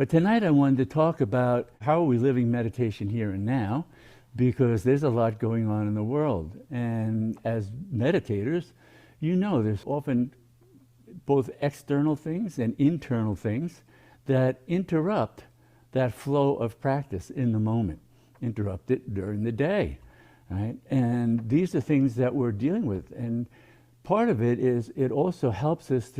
But tonight I wanted to talk about how are we living meditation here and now, because there's a lot going on in the world. And as meditators, you know there's often both external things and internal things that interrupt that flow of practice in the moment, interrupt it during the day, right? And these are things that we're dealing with. And part of it is it also helps us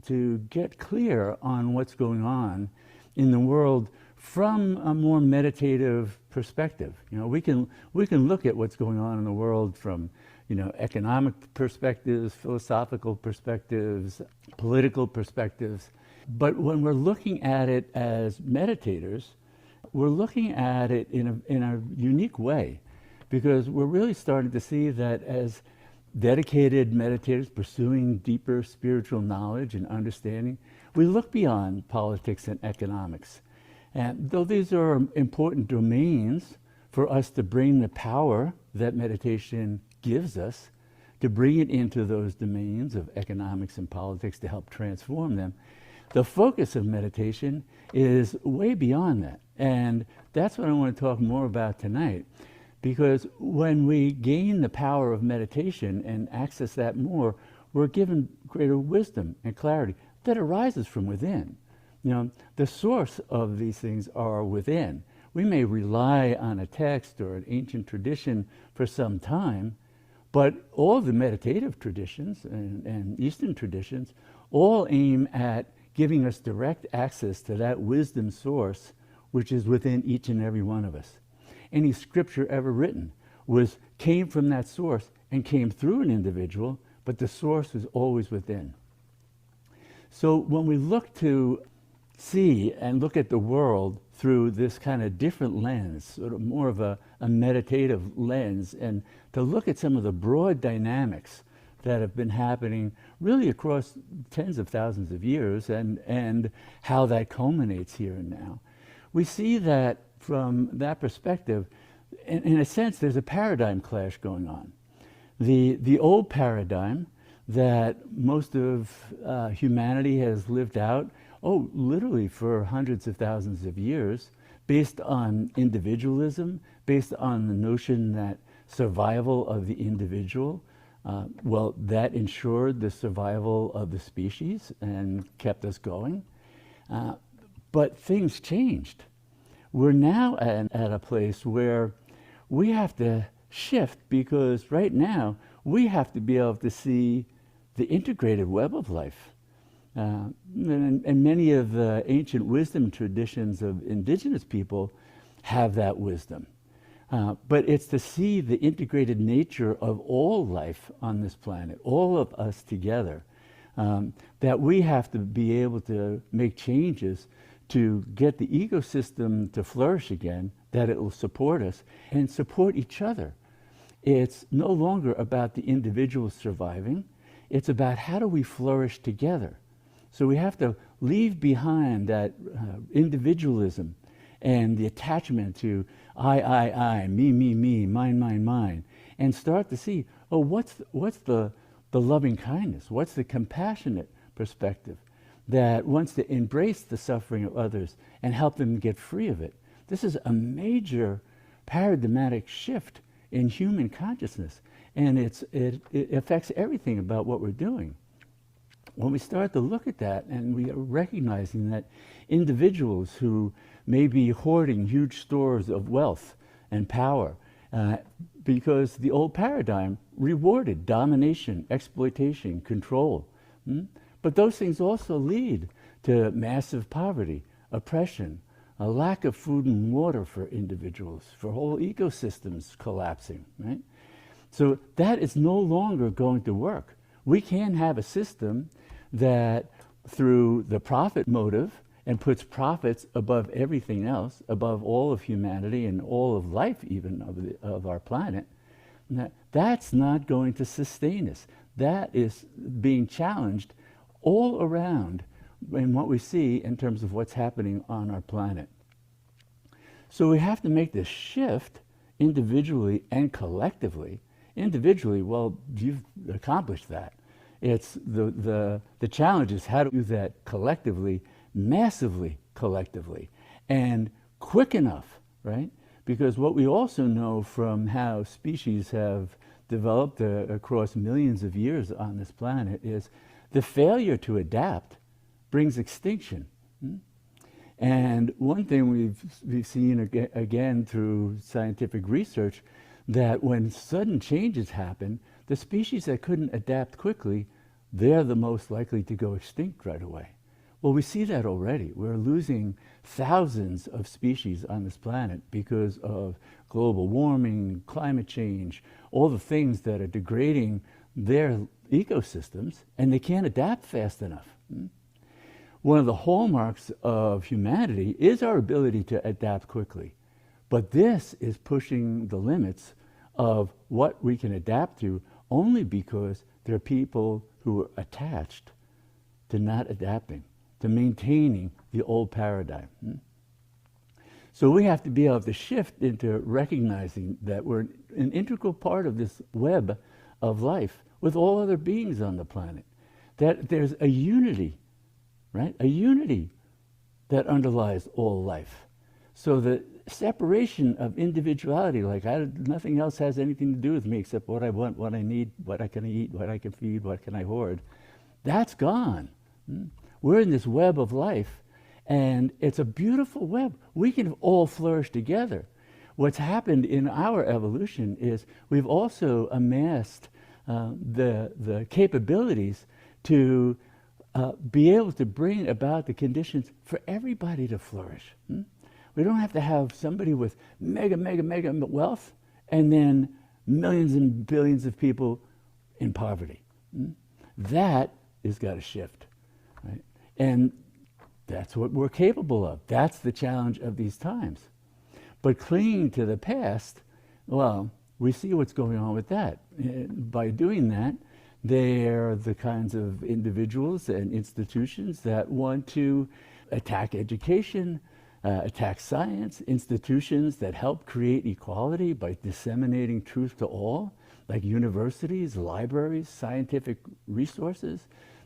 to get clear on what's going on in the world from a more meditative perspective. You know, we can look at what's going on in the world from, you know, economic perspectives, philosophical perspectives, political perspectives. But when we're looking at it as meditators, we're looking at it in a unique way, because we're really starting to see that as dedicated meditators pursuing deeper spiritual knowledge and understanding, we look beyond politics and economics. And though these are important domains for us to bring the power that meditation gives us, to bring it into those domains of economics and politics to help transform them, the focus of meditation is way beyond that. And that's what I want to talk more about tonight. Because when we gain the power of meditation and access that more, we're given greater wisdom and clarity that arises from within. You know, the source of these things are within. We may rely on a text or an ancient tradition for some time, but all the meditative traditions and Eastern traditions all aim at giving us direct access to that wisdom source which is within each and every one of us. Any scripture ever written came from that source and came through an individual, but the source was always within. So when we look to see and look at the world through this kind of different lens, sort of more of a meditative lens, and to look at some of the broad dynamics that have been happening really across tens of thousands of years and how that culminates here and now, we see that from that perspective, in a sense, there's a paradigm clash going on. The old paradigm that most of humanity has lived out, literally for hundreds of thousands of years, based on individualism, based on the notion that survival of the individual, that ensured the survival of the species and kept us going. But things changed. We're now at a place where we have to shift, because right now we have to be able to see the integrated web of life. And many of the ancient wisdom traditions of indigenous people have that wisdom. But it's to see the integrated nature of all life on this planet, all of us together, that we have to be able to make changes to get the ecosystem to flourish again, that it will support us and support each other. It's no longer about the individual surviving, it's about how do we flourish together. So we have to leave behind that individualism and the attachment to I, me, mine, and start to see, what's the loving kindness? What's the compassionate perspective that wants to embrace the suffering of others and help them get free of it? This is a major paradigmatic shift in human consciousness, and it affects everything about what we're doing. When we start to look at that and we are recognizing that individuals who may be hoarding huge stores of wealth and power, because the old paradigm rewarded domination, exploitation, control. But those things also lead to massive poverty, oppression, a lack of food and water for individuals, for whole ecosystems collapsing, right? So that is no longer going to work. We can have a system that, through the profit motive, and puts profits above everything else, above all of humanity and all of life even of our planet, that's not going to sustain us. That is being challenged all around in what we see in terms of what's happening on our planet. So we have to make this shift individually and collectively. Individually, well, you've accomplished that. It's the challenge is how to do that collectively, massively collectively, and quick enough, right? Because what we also know from how species have developed across millions of years on this planet is the failure to adapt brings extinction. And one thing we've seen again through scientific research, that when sudden changes happen, the species that couldn't adapt quickly, they're the most likely to go extinct right away. Well, we see that already. We're losing thousands of species on this planet because of global warming, climate change, all the things that are degrading their ecosystems, and they can't adapt fast enough. One of the hallmarks of humanity is our ability to adapt quickly. But this is pushing the limits of what we can adapt to only because there are people who are attached to not adapting, to maintaining the old paradigm. So we have to be able to shift into recognizing that we're an integral part of this web of life with all other beings on the planet, that there's a unity, right? A unity that underlies all life. So the separation of individuality, like nothing else has anything to do with me except what I want, what I need, what I can eat, what I can feed, what can I hoard, that's gone. We're in this web of life, and it's a beautiful web. We can all flourish together. What's happened in our evolution is we've also amassed the capabilities to be able to bring about the conditions for everybody to flourish. We don't have to have somebody with mega wealth and then millions and billions of people in poverty. That has got to shift, right? And that's what we're capable of. That's the challenge of these times. But clinging to the past, well, we see what's going on with that. By doing that, they're the kinds of individuals and institutions that want to attack education, attack science, institutions that help create equality by disseminating truth to all, like universities, libraries, scientific resources,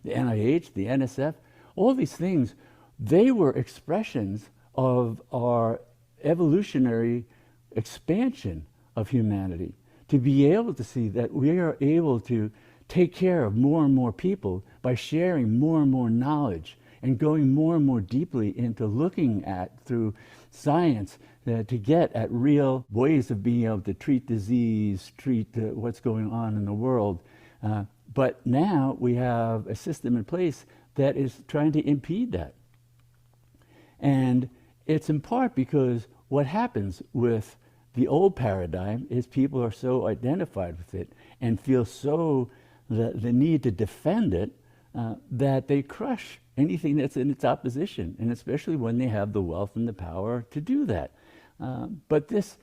the NIH, the NSF, all these things, they were expressions of our evolutionary expansion of humanity, to be able to see that we are able to take care of more and more people by sharing more and more knowledge and going more and more deeply into looking at, through science, to get at real ways of being able to treat disease, treat what's going on in the world. But now we have a system in place that is trying to impede that. And it's in part because what happens with the old paradigm is people are so identified with it and feel so the need to defend it that they crush anything that's in its opposition, and especially when they have the wealth and the power to do that. But this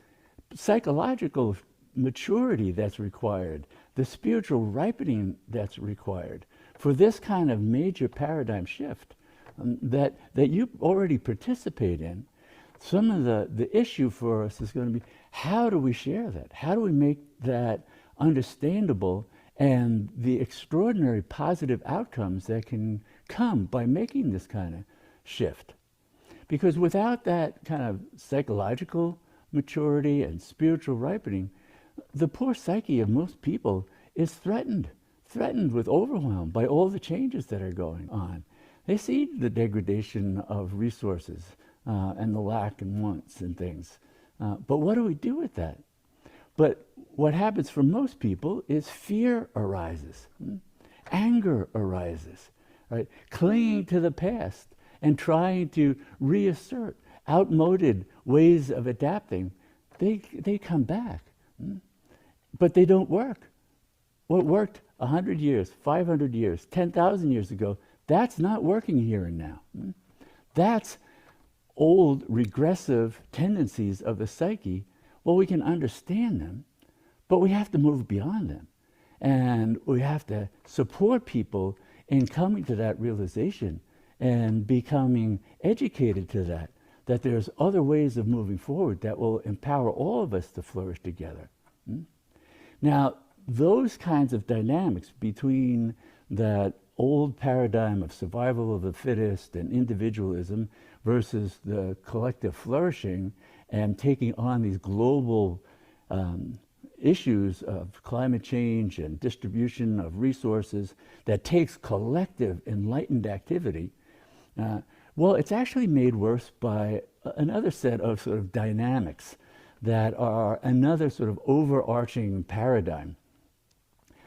psychological maturity that's required, the spiritual ripening that's required for this kind of major paradigm shift that you already participate in, some of the issue for us is going to be, how do we share that? How do we make that understandable, and the extraordinary positive outcomes that can come by making this kind of shift? Because without that kind of psychological maturity and spiritual ripening, the poor psyche of most people is threatened with overwhelm by all the changes that are going on. They see the degradation of resources and the lack and wants and things. But what do we do with that? But what happens for most people is fear arises, anger arises, right? Clinging to the past and trying to reassert outmoded ways of adapting, they come back, but they don't work. What worked 100 years, 500 years, 10,000 years ago, that's not working here and now. That's old regressive tendencies of the psyche. Well, we can understand them, but we have to move beyond them. And we have to support people in coming to that realization and becoming educated to that there's other ways of moving forward that will empower all of us to flourish together. Now, those kinds of dynamics between that old paradigm of survival of the fittest and individualism versus the collective flourishing and taking on these global issues of climate change and distribution of resources that takes collective enlightened activity, well, it's actually made worse by another set of sort of dynamics that are another sort of overarching paradigm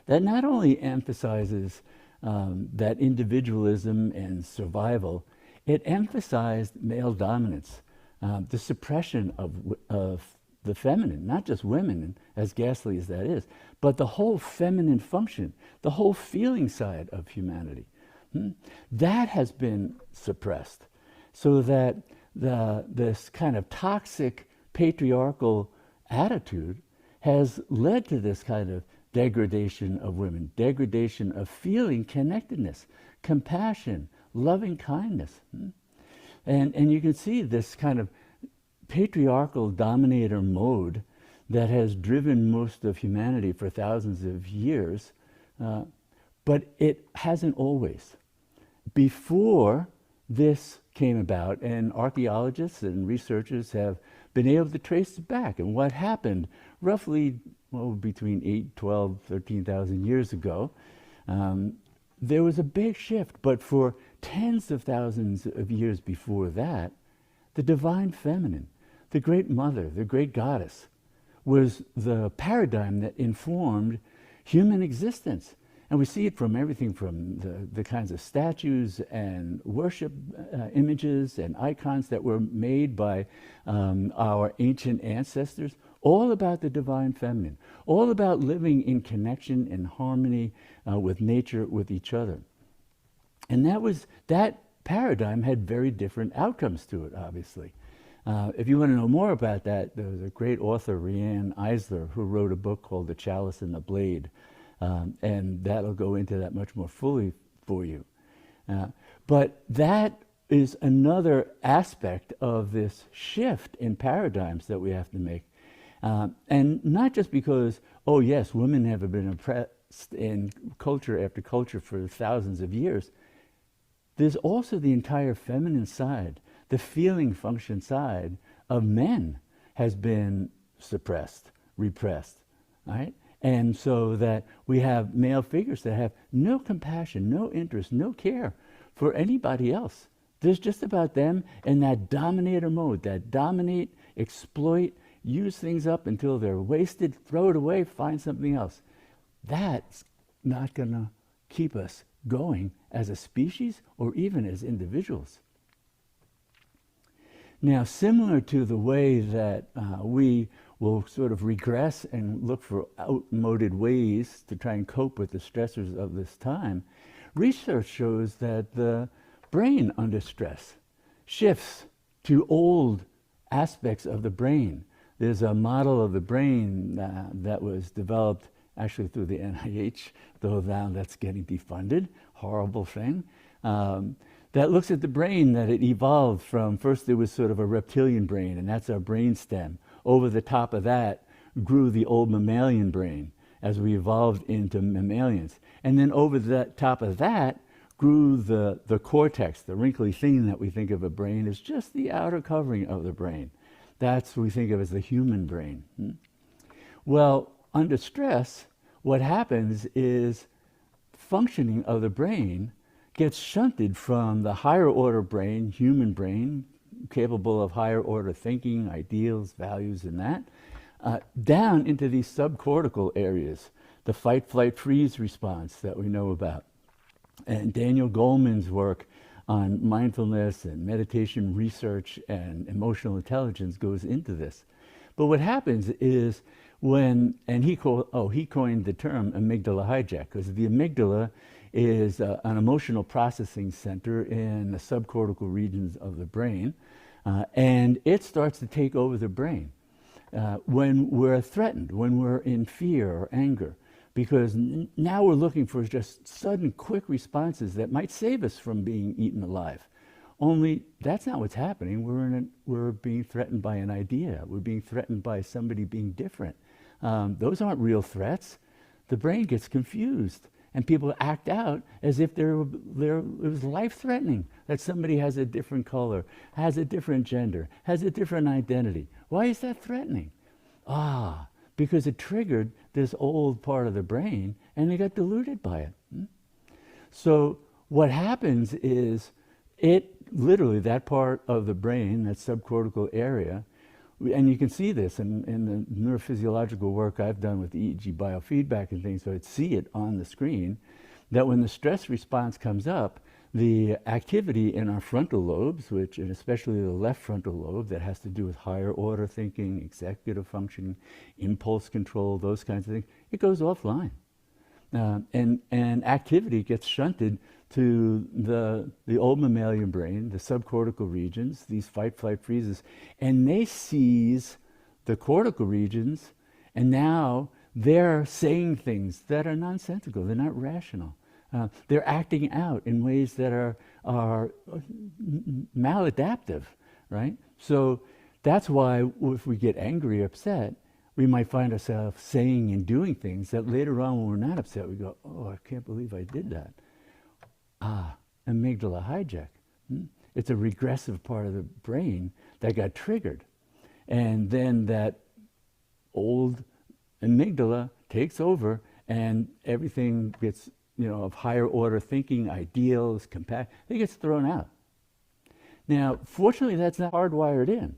that not only emphasizes that individualism and survival, it emphasized male dominance, the suppression of the feminine, not just women, as ghastly as that is, but the whole feminine function, the whole feeling side of humanity. That has been suppressed, so that this kind of toxic patriarchal attitude has led to this kind of degradation of women, degradation of feeling connectedness, compassion, loving kindness. And you can see this kind of patriarchal dominator mode that has driven most of humanity for thousands of years, but it hasn't always. Before this came about, and archaeologists and researchers have been able to trace it back, and what happened roughly between 8, 12, 13,000 years ago, there was a big shift. But for tens of thousands of years before that, the divine feminine, the great mother, the great goddess, was the paradigm that informed human existence. And we see it from everything from the kinds of statues and worship images and icons that were made by our ancient ancestors, all about the divine feminine, all about living in connection and harmony with nature, with each other. And that paradigm had very different outcomes to it, obviously. If you want to know more about that, there was a great author, Riane Eisler, who wrote a book called The Chalice and the Blade. And that'll go into that much more fully for you. But that is another aspect of this shift in paradigms that we have to make. And not just because, oh yes, women have been oppressed in culture after culture for thousands of years. There's also the entire feminine side, the feeling function side of men has been suppressed, repressed, right? And so that we have male figures that have no compassion, no interest, no care for anybody else. There's just about them in that dominator mode, that dominate, exploit, use things up until they're wasted, throw it away, find something else. That's not going to keep us going as a species or even as individuals. Now, similar to the way that we will sort of regress and look for outmoded ways to try and cope with the stressors of this time, research shows that the brain under stress shifts to old aspects of the brain. There's a model of the brain that was developed actually through the NIH, though now that's getting defunded, horrible thing, that looks at the brain that it evolved from. First there was sort of a reptilian brain, and that's our brain stem. Over the top of that grew the old mammalian brain as we evolved into mammalians. And then over the top of that grew the cortex, the wrinkly thing that we think of a brain as just the outer covering of the brain. That's what we think of as the human brain. Well, under stress, what happens is functioning of the brain gets shunted from the higher order brain, human brain, capable of higher order thinking, ideals, values, and that, down into these subcortical areas, the fight, flight, freeze response that we know about. And Daniel Goleman's work on mindfulness and meditation research and emotional intelligence goes into this. But what happens is he coined the term amygdala hijack, because the amygdala is an emotional processing center in the subcortical regions of the brain, and it starts to take over the brain when we're threatened, when we're in fear or anger, because now we're looking for just sudden, quick responses that might save us from being eaten alive. Only that's not what's happening. We're being threatened by an idea. We're being threatened by somebody being different. Those aren't real threats. The brain gets confused, And people act out as if it was life-threatening that somebody has a different color, has a different gender, has a different identity. Why is that threatening? Because it triggered this old part of the brain and they got deluded by it. So what happens is literally that part of the brain, that subcortical area, and you can see this in the neurophysiological work I've done with EEG biofeedback and things, so I'd see it on the screen, that when the stress response comes up, the activity in our frontal lobes, and especially the left frontal lobe that has to do with higher order thinking, executive functioning, impulse control, those kinds of things, it goes offline. And activity gets shunted to the old mammalian brain, the subcortical regions, these fight, flight, freezes, and they seize the cortical regions, and now they're saying things that are nonsensical, they're not rational. They're acting out in ways that are maladaptive, right? So that's why if we get angry or upset, we might find ourselves saying and doing things that later on when we're not upset, we go, oh, I can't believe I did that. Amygdala hijack. It's a regressive part of the brain that got triggered. And then that old amygdala takes over and everything gets, of higher order thinking, ideals, it gets thrown out. Now, fortunately, that's not hardwired in.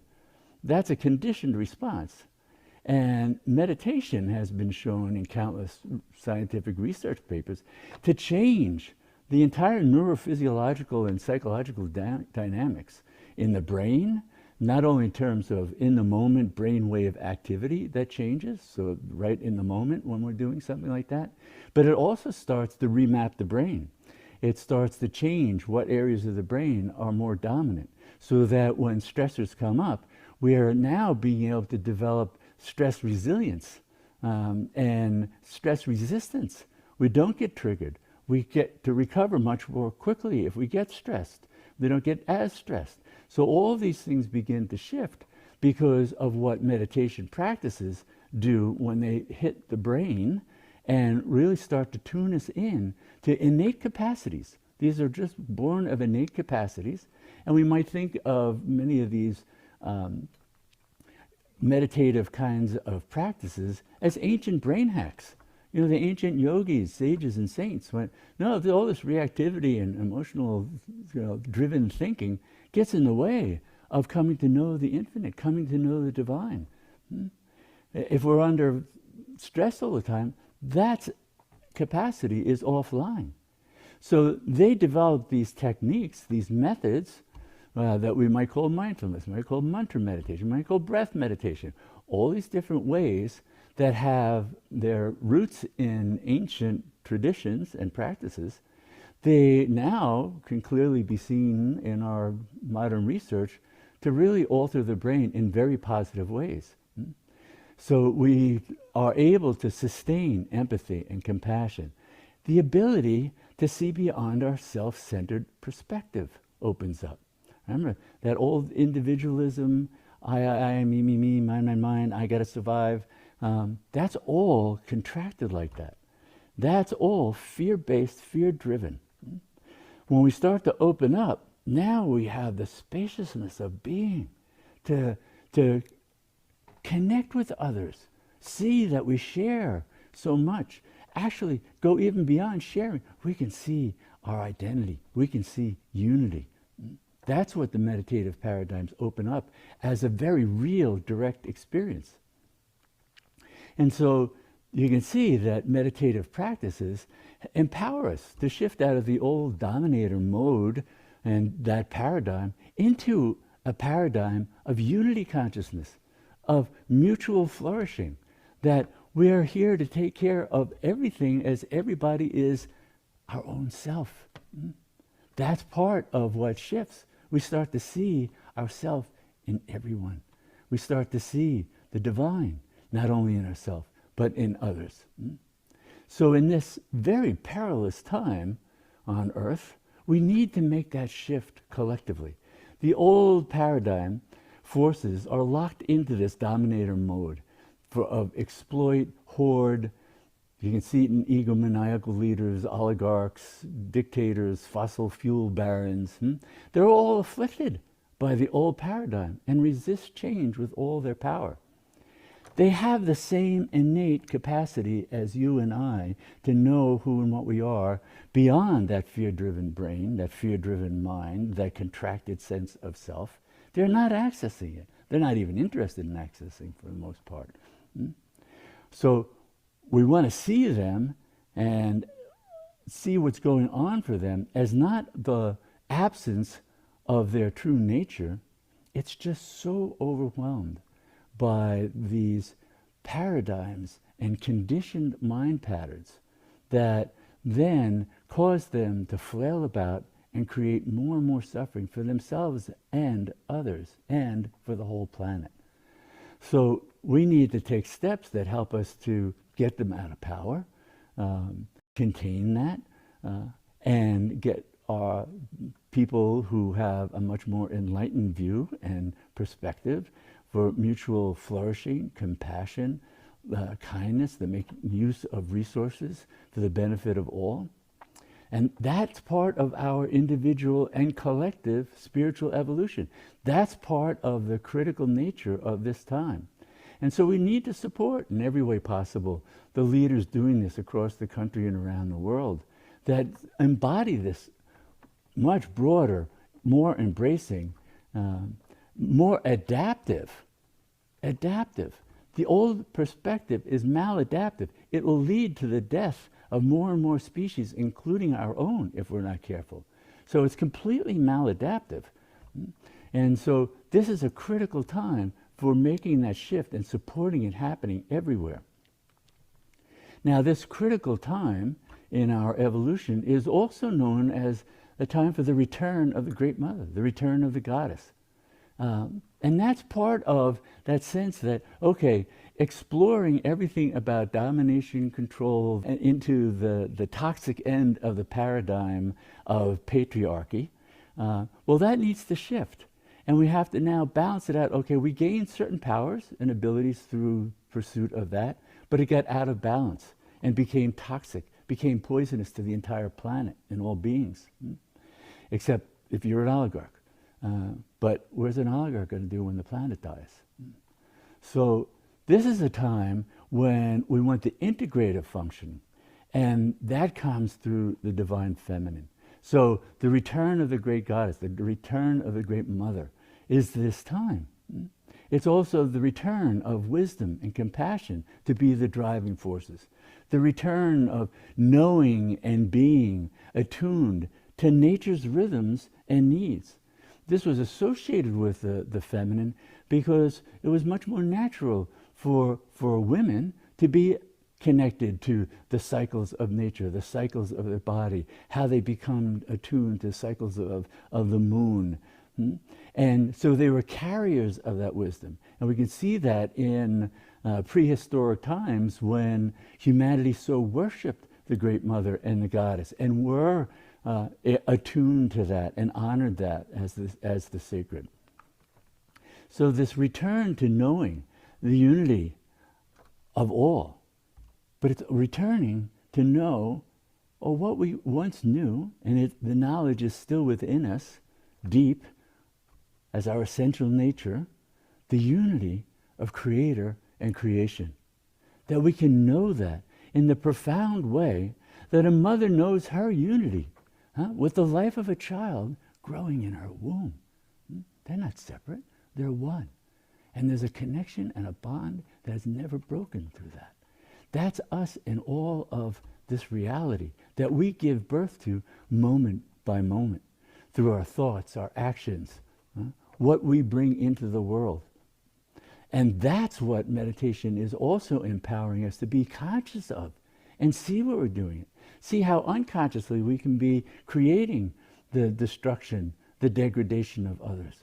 That's a conditioned response. And meditation has been shown in countless scientific research papers to change the entire neurophysiological and psychological dynamics in the brain, not only in terms of in the moment brainwave activity that changes, so right in the moment when we're doing something like that, but it also starts to remap the brain. It starts to change what areas of the brain are more dominant, so that when stressors come up, we are now being able to develop stress resilience and stress resistance. We don't get triggered. We get to recover much more quickly if we get stressed. We don't get as stressed. So all these things begin to shift because of what meditation practices do when they hit the brain and really start to tune us in to innate capacities. These are just born of innate capacities. And we might think of many of these meditative kinds of practices as ancient brain hacks. The ancient yogis, sages, and saints went, no, all this reactivity and emotional, driven thinking gets in the way of coming to know the infinite, coming to know the divine. If we're under stress all the time, that capacity is offline. So they developed these techniques, these methods that we might call mindfulness, we might call mantra meditation, we might call breath meditation, all these different ways that have their roots in ancient traditions and practices. They now can clearly be seen in our modern research to really alter the brain in very positive ways. So we are able to sustain empathy and compassion. The ability to see beyond our self-centered perspective opens up. Remember that old individualism, I, me, mine, I gotta survive. That's all contracted like that. That's all fear-based, fear-driven. When we start to open up, now we have the spaciousness of being to connect with others, see that we share so much, actually go even beyond sharing. We can see our identity. We can see unity. That's what the meditative paradigms open up as a very real, direct experience. And so you can see that meditative practices empower us to shift out of the old dominator mode and that paradigm into a paradigm of unity consciousness, of mutual flourishing, that we are here to take care of everything as everybody is our own self. That's part of what shifts. We start to see ourselves in everyone. We start to see the divine, not only in ourselves, but in others. So in this very perilous time on Earth, we need to make that shift collectively. The old paradigm forces are locked into this dominator mode of exploit, hoard, You can see it in egomaniacal leaders, oligarchs, dictators, fossil fuel barons. They're all afflicted by the old paradigm and resist change with all their power. They have the same innate capacity as you and I to know who and what we are beyond that fear-driven brain, that fear-driven mind, that contracted sense of self. They're not accessing it. They're not even interested in accessing for the most part. So we want to see them and see what's going on for them as not the absence of their true nature. It's just so overwhelmed by these paradigms and conditioned mind patterns that then cause them to flail about and create more and more suffering for themselves and others and for the whole planet. So we need to take steps that help us to get them out of power, contain that, and get our people who have a much more enlightened view and perspective for mutual flourishing, compassion, kindness, that make use of resources for the benefit of all. And that's part of our individual and collective spiritual evolution. That's part of the critical nature of this time. And so we need to support in every way possible the leaders doing this across the country and around the world that embody this much broader, more embracing, more adaptive. The old perspective is maladaptive. It will lead to the death of more and more species, including our own, if we're not careful. So it's completely maladaptive. And so this is a critical time for making that shift and supporting it happening everywhere. Now, this critical time in our evolution is also known as the time for the return of the Great Mother, the return of the goddess. And that's part of that sense that, okay, exploring everything about domination, control, and into the toxic end of the paradigm of patriarchy, well, that needs to shift. And we have to now balance it out. Okay, we gained certain powers and abilities through pursuit of that, but it got out of balance and became toxic, became poisonous to the entire planet and all beings, except if you're an oligarch. But where's an oligarch going to do when the planet dies? So this is a time when we want the integrative function, and that comes through the divine feminine. So the return of the great goddess, the return of the great mother is this time. It's also the return of wisdom and compassion to be the driving forces. The return of knowing and being attuned to nature's rhythms and needs. This was associated with the feminine because it was much more natural for women to be connected to the cycles of nature, the cycles of their body, how they become attuned to cycles of the moon. And so they were carriers of that wisdom. And we can see that in prehistoric times when humanity so worshipped the Great Mother and the Goddess and were attuned to that and honored that as the sacred. So this return to knowing the unity of all, but it's returning to know what we once knew, and the knowledge is still within us, deep, as our essential nature, the unity of creator and creation. That we can know that in the profound way that a mother knows her unity with the life of a child growing in her womb. They're not separate, they're one. And there's a connection and a bond that is never broken through that. That's us in all of this reality that we give birth to moment by moment through our thoughts, our actions, what we bring into the world. And that's what meditation is also empowering us to be conscious of and see what we're doing. See how unconsciously we can be creating the destruction, the degradation of others.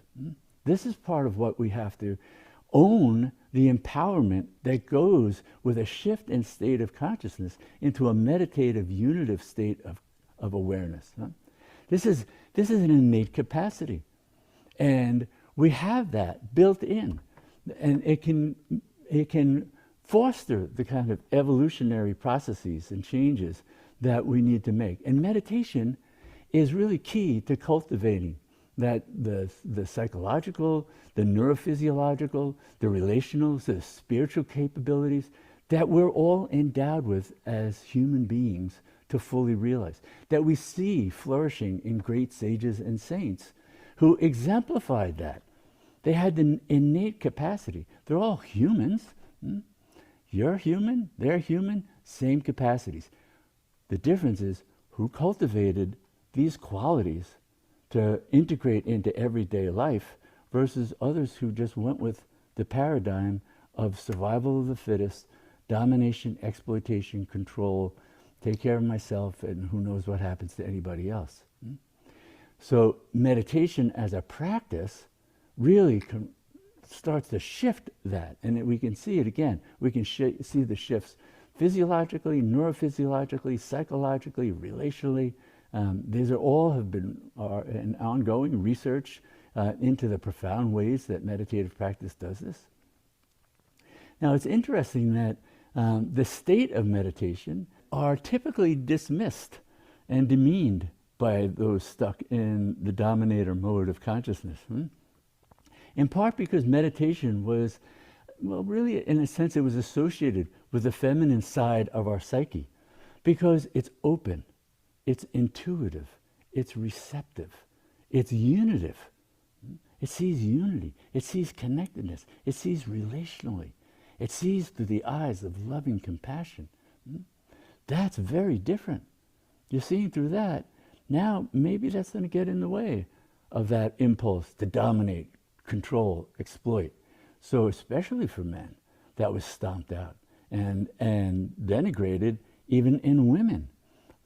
This is part of what we have to own, the empowerment that goes with a shift in state of consciousness into a meditative, unitive state of awareness. This is an innate capacity. And we have that built in. And it can foster the kind of evolutionary processes and changes that we need to make. And meditation is really key to cultivating that the psychological, the neurophysiological, the relational, the spiritual capabilities that we're all endowed with as human beings to fully realize, that we see flourishing in great sages and saints who exemplified that. They had an innate capacity. They're all humans. You're human, they're human, same capacities. The difference is who cultivated these qualities to integrate into everyday life versus others who just went with the paradigm of survival of the fittest, domination, exploitation, control, take care of myself, and who knows what happens to anybody else. So meditation as a practice really starts to shift that, and we can see it again. We can see the shifts physiologically, neurophysiologically, psychologically, relationally. These have been an ongoing research into the profound ways that meditative practice does this. Now, it's interesting that the state of meditation are typically dismissed and demeaned by those stuck in the dominator mode of consciousness. In part because meditation was, well, really, in a sense, it was associated with the feminine side of our psyche because it's open, it's intuitive, it's receptive, it's unitive. It sees unity, it sees connectedness, it sees relationally, it sees through the eyes of loving compassion. That's very different. You're seeing through that. Now, maybe that's going to get in the way of that impulse to dominate, control, exploit. So especially for men, that was stomped out and denigrated even in women.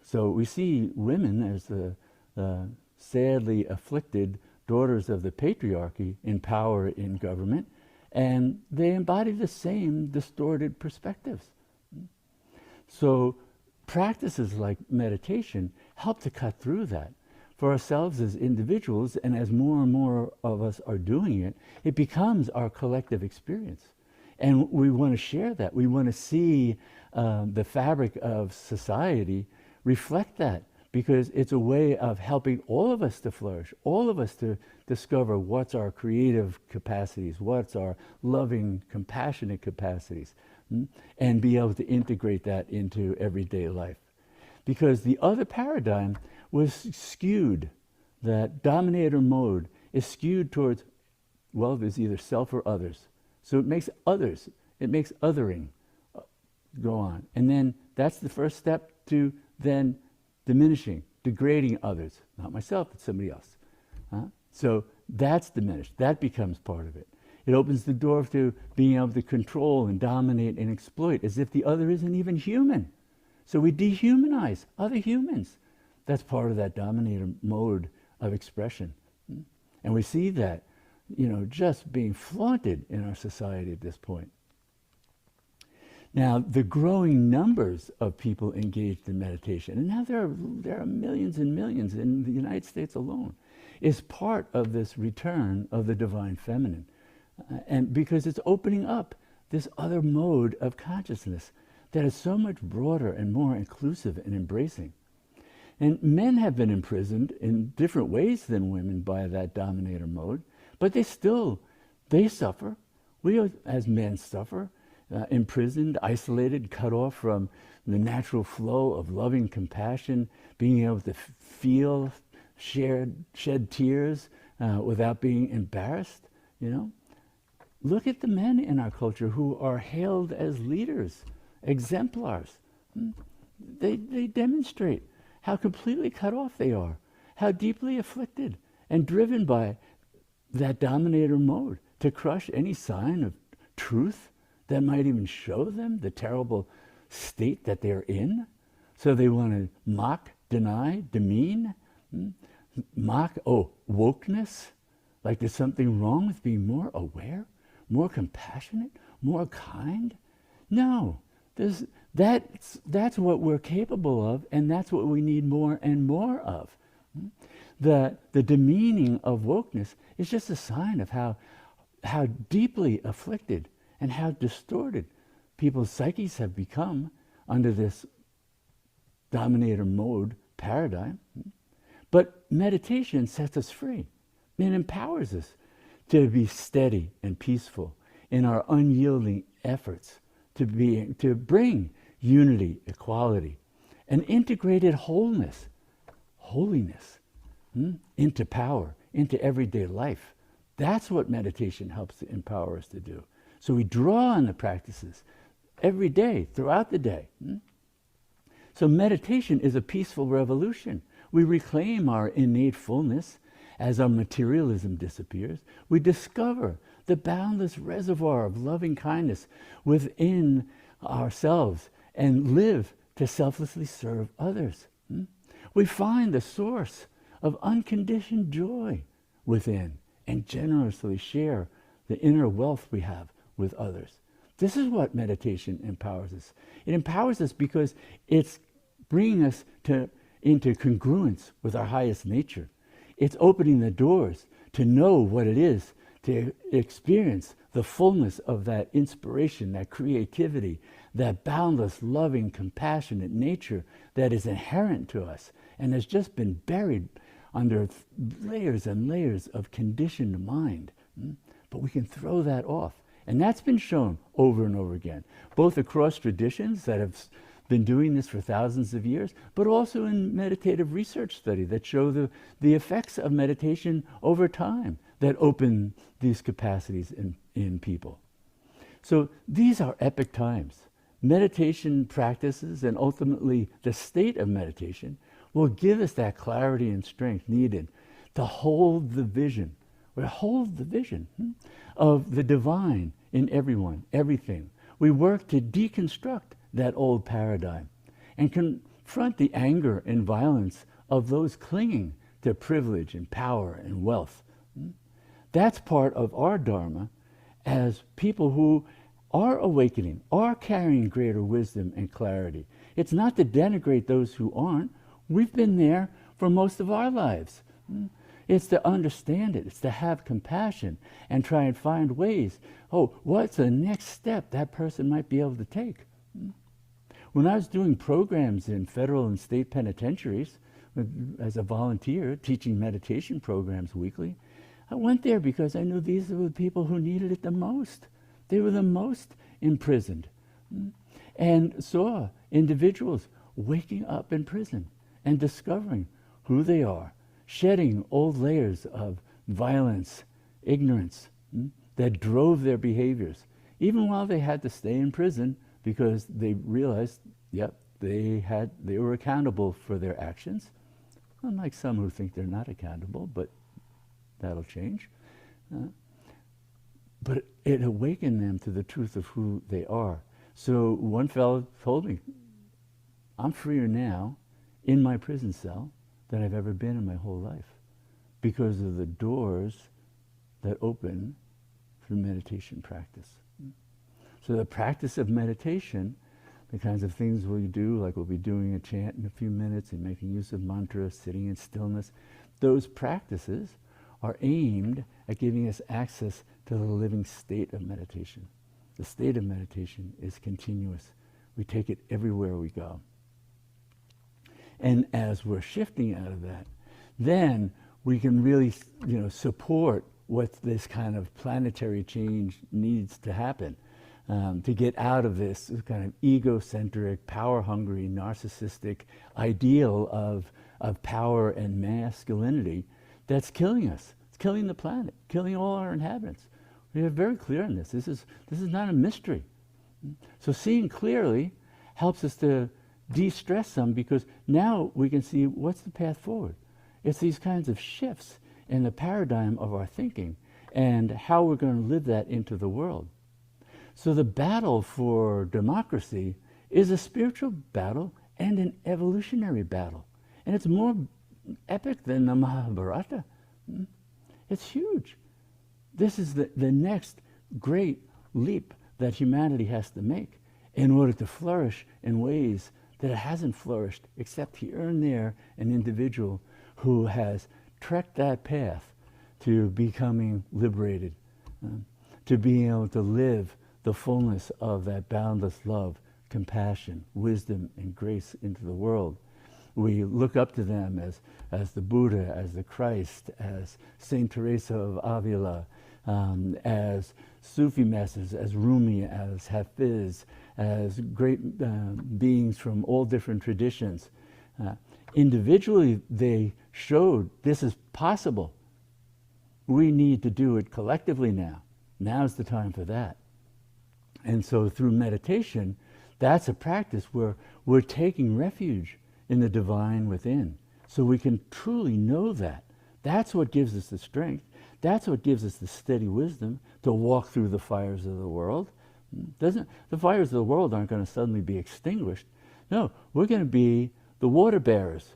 So we see women as the sadly afflicted daughters of the patriarchy in power in government, and they embody the same distorted perspectives. So practices like meditation help to cut through that. For ourselves as individuals, and as more and more of us are doing it, it becomes our collective experience. And we want to share that. We want to see the fabric of society reflect that, because it's a way of helping all of us to flourish, all of us to discover what's our creative capacities, what's our loving, compassionate capacities, and be able to integrate that into everyday life. Because the other paradigm was skewed. That dominator mode is skewed towards, well, there's either self or others. So it makes others, it makes othering go on. And then that's the first step to then diminishing, degrading others. Not myself, it's somebody else. So that's diminished. That becomes part of it. It opens the door to being able to control and dominate and exploit as if the other isn't even human. So we dehumanize other humans. That's part of that dominator mode of expression. And we see that, just being flaunted in our society at this point. Now, the growing numbers of people engaged in meditation, and now there are millions and millions in the United States alone, is part of this return of the divine feminine. And because it's opening up this other mode of consciousness that is so much broader and more inclusive and embracing. And men have been imprisoned in different ways than women by that dominator mode, but they suffer. We as men suffer, imprisoned, isolated, cut off from the natural flow of loving compassion, being able to feel, shed tears without being embarrassed, Look at the men in our culture who are hailed as leaders, exemplars. They demonstrate how completely cut off they are, how deeply afflicted and driven by that dominator mode to crush any sign of truth that might even show them the terrible state that they're in. So they want to mock, deny, demean, mock, wokeness, like there's something wrong with being more aware, more compassionate, more kind. No, that's what we're capable of, and that's what we need more and more of. The demeaning of wokeness is just a sign of how deeply afflicted and how distorted people's psyches have become under this dominator mode paradigm. But meditation sets us free. It empowers us to be steady and peaceful in our unyielding efforts to bring unity, equality, an integrated wholeness, holiness, into power, into everyday life. That's what meditation helps to empower us to do. So we draw on the practices every day, throughout the day. So meditation is a peaceful revolution. We reclaim our innate fullness as our materialism disappears. We discover the boundless reservoir of loving kindness within ourselves and live to selflessly serve others. We find the source of unconditioned joy within and generously share the inner wealth we have with others. This is what meditation empowers us. It empowers us because it's bringing us into congruence with our highest nature. It's opening the doors to know what it is to experience the fullness of that inspiration, that creativity, that boundless, loving, compassionate nature that is inherent to us and has just been buried under layers and layers of conditioned mind. But we can throw that off. And that's been shown over and over again, both across traditions that have been doing this for thousands of years, but also in meditative research study that show the effects of meditation over time that open these capacities in people. So these are epic times. Meditation practices and ultimately the state of meditation will give us that clarity and strength needed to hold the vision, of the divine in everyone, everything. We work to deconstruct that old paradigm and confront the anger and violence of those clinging to privilege and power and wealth. That's part of our dharma as people who are awakening, are carrying greater wisdom and clarity. It's not to denigrate those who aren't. We've been there for most of our lives. It's to understand it. It's to have compassion and try and find ways. Oh, what's the next step that person might be able to take? When I was doing programs in federal and state penitentiaries as a volunteer, teaching meditation programs weekly, I went there because I knew these were the people who needed it the most. They were the most imprisoned, and saw individuals waking up in prison and discovering who they are, shedding old layers of violence, ignorance that drove their behaviors, even while they had to stay in prison because they realized, they were accountable for their actions. Unlike some who think they're not accountable, but that'll change. But it awakened them to the truth of who they are. So one fellow told me, I'm freer now in my prison cell than I've ever been in my whole life because of the doors that open through meditation practice. So the practice of meditation, the kinds of things we do, like we'll be doing a chant in a few minutes and making use of mantras, sitting in stillness, those practices are aimed at giving us access to the living state of meditation. The state of meditation is continuous. We take it everywhere we go. And as we're shifting out of that, then we can really, support what this kind of planetary change needs to happen, to get out of this kind of egocentric, power-hungry, narcissistic ideal of power and masculinity that's killing us. It's killing the planet, killing all our inhabitants. We are very clear on this. This is not a mystery. So seeing clearly helps us to de-stress some, because now we can see what's the path forward. It's these kinds of shifts in the paradigm of our thinking and how we're going to live that into the world. So the battle for democracy is a spiritual battle and an evolutionary battle. And it's more epic than the Mahabharata. It's huge. This is the next great leap that humanity has to make in order to flourish in ways that it hasn't flourished, except here and there an individual who has trekked that path to becoming liberated, to being able to live the fullness of that boundless love, compassion, wisdom, and grace into the world. We look up to them as the Buddha, as the Christ, as Saint Teresa of Avila, as Sufi masters, as Rumi, as Hafiz, as great beings from all different traditions. Individually, they showed this is possible. We need to do it collectively now. Now's the time for that. And so through meditation, that's a practice where we're taking refuge in the divine within, so we can truly know that. That's what gives us the strength. That's what gives us the steady wisdom to walk through the fires of the world. The fires of the world aren't going to suddenly be extinguished. No, we're going to be the water bearers.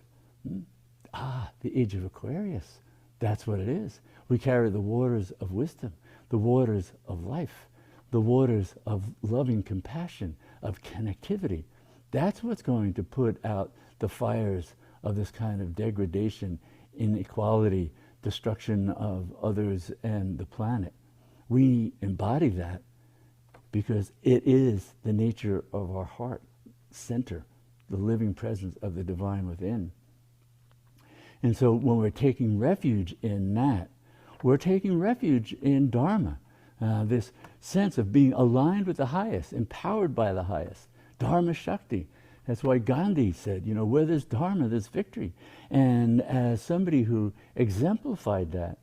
The age of Aquarius. That's what it is. We carry the waters of wisdom, the waters of life, the waters of loving compassion, of connectivity. That's what's going to put out the fires of this kind of degradation, inequality, destruction of others and the planet. We embody that because it is the nature of our heart center, the living presence of the divine within. And so when we're taking refuge in that, we're taking refuge in Dharma, this sense of being aligned with the highest, empowered by the highest, Dharma Shakti. That's why Gandhi said, where there's Dharma, there's victory. And as somebody who exemplified that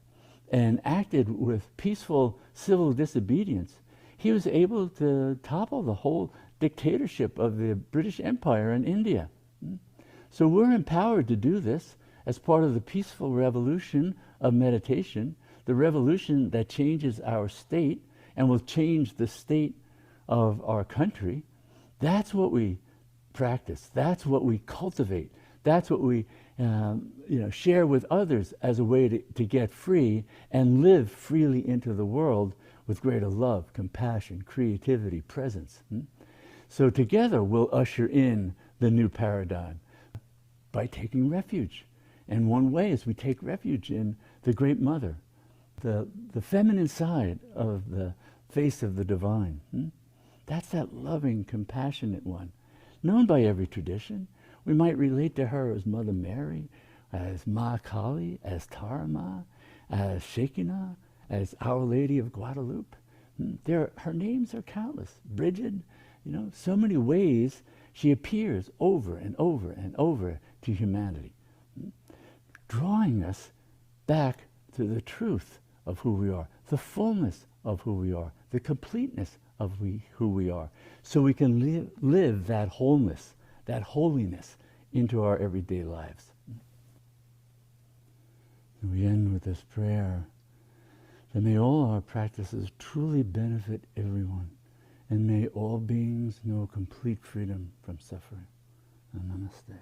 and acted with peaceful civil disobedience, he was able to topple the whole dictatorship of the British Empire in India. So we're empowered to do this as part of the peaceful revolution of meditation, the revolution that changes our state and will change the state of our country. That's what we practice. That's what we cultivate. That's what we share with others as a way to get free and live freely into the world with greater love, compassion, creativity, presence. So together we'll usher in the new paradigm by taking refuge. And one way is we take refuge in the Great Mother, the feminine side of the face of the divine. That's that loving, compassionate one, known by every tradition. We might relate to her as Mother Mary, as Ma Kali, as Tarama, as Shekinah, as Our Lady of Guadalupe. Her names are countless. Bridget, so many ways she appears over and over and over to humanity, drawing us back to the truth of who we are, the fullness of who we are, the completeness of who we are, so we can live that wholeness, that holiness into our everyday lives. And we end with this prayer that may all our practices truly benefit everyone, and may all beings know complete freedom from suffering. Namaste.